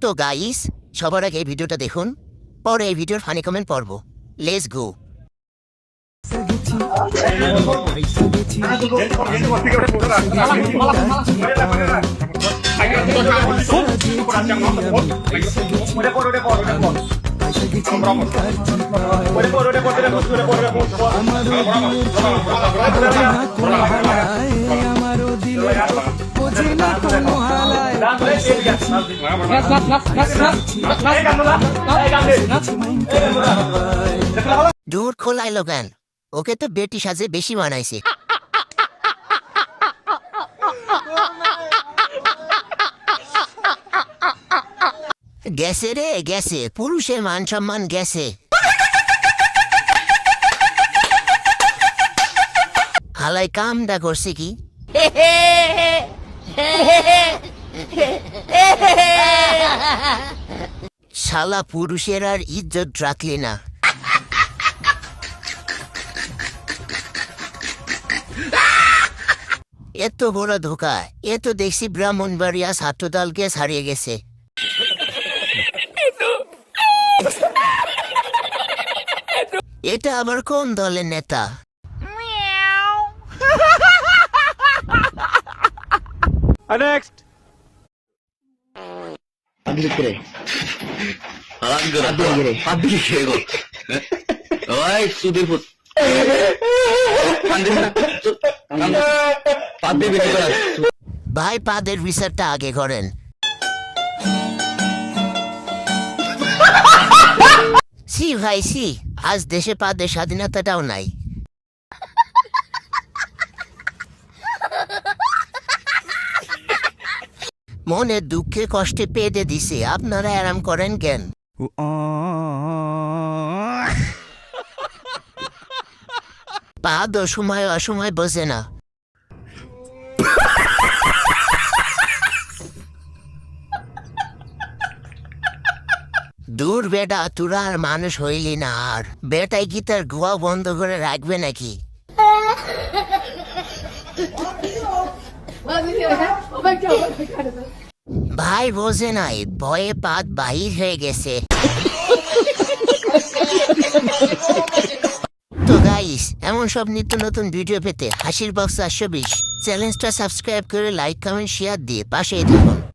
তো গাইস, সবার আগে এই ভিডিওটা দেখুন, পরে এই ভিডিওর ফানি কমেন্ট পড়ব। Let's go. দূর খোলাইলো কেন? ওকে তো বেটি সাজে বেশি বানাইছে। গেছে রে গেছে, পুরুষের মান সম্মান গেছে। হালাই কামটা করছে কি? শালা পুরুষের আর ইজ্জত রাখলি না। এত বড় ধোকা, এ তো দেখছি ব্রাহ্মণবাড়িয়া ছাত্রদলকে হারিয়ে গেছে। এটা আবার কোন দলের নেতা? Next. ভাই পাদের বিচারটা আগে করেন। সি ভাই সি, আজ দেশে পাদের স্বাধীনতাটাও নাই। মনে দুঃখে কষ্টে পেদে দিছে, আপনারা আরাম করেন কেন? পাদ অসময় অসময় বোঝে না। দূর বেটা, তোরা আর মানুষ হইলি না। আর বেটাই কি তার গোয়া বন্ধ করে রাখবে নাকি? ভাই বোঝে নাই, ভয়ে পাত বাহির হয়ে গেছে। তো গাইস, এমন সব নিত্য নতুন ভিডিও পেতে হাসির বক্স 420 চ্যানেলটা সাবস্ক্রাইব করে লাইক কমেন্ট শেয়ার দিয়ে পাশেই থাকুন।